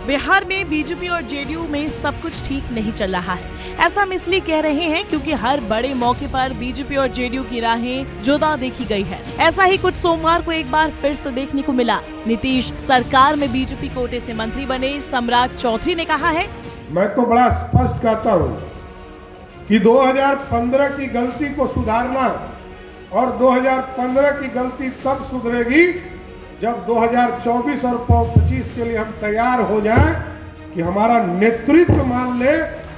बिहार में बीजेपी और जेडीयू में सब कुछ ठीक नहीं चल रहा है। ऐसा हम इसलिए कह रहे हैं क्योंकि हर बड़े मौके पर बीजेपी और जेडीयू की राहें जुदा देखी गई है। ऐसा ही कुछ सोमवार को एक बार फिर से देखने को मिला। नीतीश सरकार में बीजेपी कोटे से मंत्री बने सम्राट चौधरी ने कहा है, मैं तो बड़ा स्पष्ट कहता हूँ कि 2015 की गलती को सुधारना और 2015 की गलती तब सुधरेगी जब 2024 और 25 के लिए हम तैयार हो जाएं कि हमारा नेतृत्व मान ले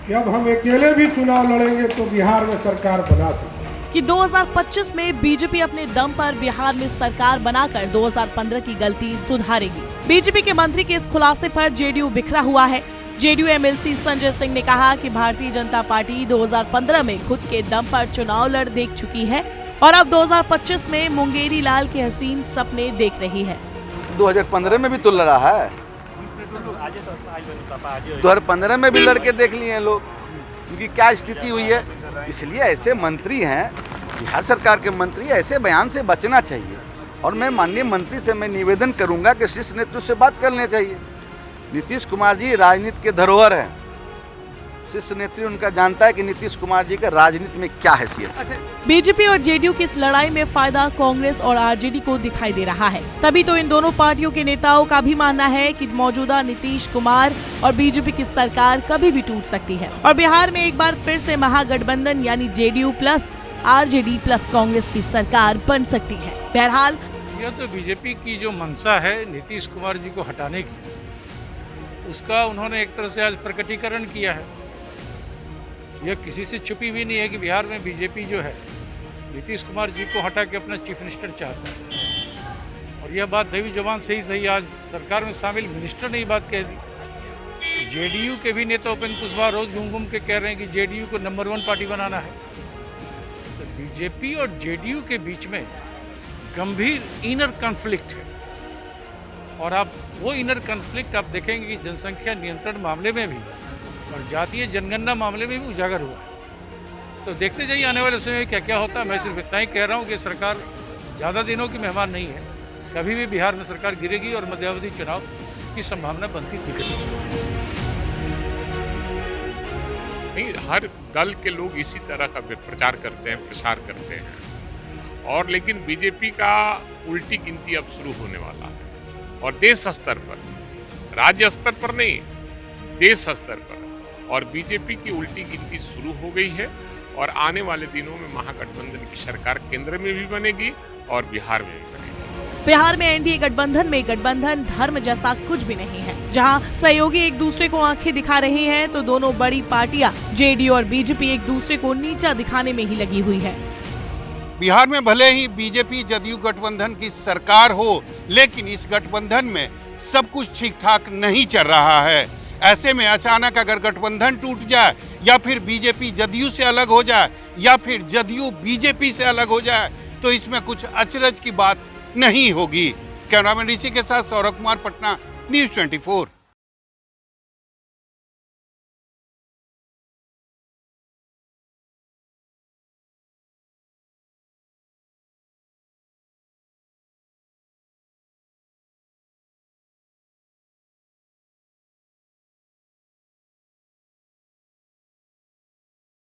कि अब हम अकेले भी चुनाव लड़ेंगे तो बिहार में सरकार बना सकें। कि 2025 में बीजेपी अपने दम पर बिहार में सरकार बनाकर 2015 की गलती सुधारेगी। बीजेपी के मंत्री के इस खुलासे पर जेडीयू बिखरा हुआ है। जेडीयू एमएलसी संजय सिंह ने कहा कि भारतीय जनता पार्टी 2015 में खुद के दम पर चुनाव लड़ देख चुकी है और अब 2025 में मुंगेरी लाल के हसीन सपने देख रही है। 2015 में भी तो लड़ा है, 2015 में भी लड़के देख लिए हैं लोग, क्योंकि क्या स्थिति हुई है। इसलिए ऐसे मंत्री हैं, बिहार सरकार के मंत्री, ऐसे बयान से बचना चाहिए। और मैं माननीय मंत्री से मैं निवेदन करूंगा कि शीर्ष नेतृत्व से बात कर लेनी चाहिए। नीतीश कुमार जी राजनीति के धरोहर हैं। शीर्ष नेतृत्व उनका जानता है कि नीतीश कुमार जी का राजनीति में क्या हैसियत है। बीजेपी और जेडीयू की इस लड़ाई में फायदा कांग्रेस और आरजेडी को दिखाई दे रहा है। तभी तो इन दोनों पार्टियों के नेताओं का भी मानना है कि मौजूदा नीतीश कुमार और बीजेपी की सरकार कभी भी टूट सकती है और बिहार में एक बार फिर से महागठबंधन यानी JDU plus RJD plus Congress की सरकार बन सकती है। बहरहाल यह तो बीजेपी की जो मंशा है नीतीश कुमार जी को हटाने की, उसका उन्होंने एक तरह से आज प्रकटीकरण किया है। यह किसी से छुपी हुई नहीं है कि बिहार में बीजेपी जो है नीतीश कुमार जी को हटा के अपना चीफ मिनिस्टर चाहता है। और यह बात दैवी जबान से ही सही आज सरकार में शामिल मिनिस्टर ने ये बात कह दी। जेडीयू के भी नेता उपेंद्र कुशवाहा रोज घूम घूम के कह रहे हैं कि जेडीयू को नंबर 1 पार्टी बनाना है। तो बीजेपी और जेडीयू के बीच में गंभीर इनर कॉन्फ्लिक्ट है और आप वो इनर कॉन्फ्लिक्ट आप देखेंगे कि जनसंख्या नियंत्रण मामले में भी और जातीय जनगणना मामले में भी उजागर हुआ है। तो देखते जाइए आने वाले समय में क्या क्या होता है। मैं सिर्फ इतना ही कह रहा हूँ कि सरकार ज़्यादा दिनों की मेहमान नहीं है। कभी भी बिहार में सरकार गिरेगी और मध्यावधि चुनाव की संभावना बनती दिख रही है। नहीं, हर दल के लोग इसी तरह का प्रचार करते हैं, प्रसार करते हैं और लेकिन बीजेपी का उल्टी गिनती अब शुरू होने वाला है और देश स्तर पर, राज्य स्तर पर नहीं, देश स्तर पर। और बीजेपी की उल्टी गिनती शुरू हो गई है और आने वाले दिनों में महागठबंधन की सरकार केंद्र में भी बनेगी और बिहार में भी बनेगी। बिहार में एनडीए गठबंधन में गठबंधन धर्म जैसा कुछ भी नहीं है। जहां सहयोगी एक दूसरे को आंखें दिखा रहे हैं तो दोनों बड़ी पार्टियां जेडीयू और बीजेपी एक दूसरे को नीचा दिखाने में ही लगी हुई है। बिहार में भले ही बीजेपी जदयू गठबंधन की सरकार हो, लेकिन इस गठबंधन में सब कुछ ठीक ठाक नहीं चल रहा है। ऐसे में अचानक अगर गठबंधन टूट जाए या फिर बीजेपी जदयू से अलग हो जाए या फिर जदयू बीजेपी से अलग हो जाए तो इसमें कुछ अचरज की बात नहीं होगी। कैमरामैन ऋषि के साथ सौरभ कुमार, पटना, न्यूज़ 24।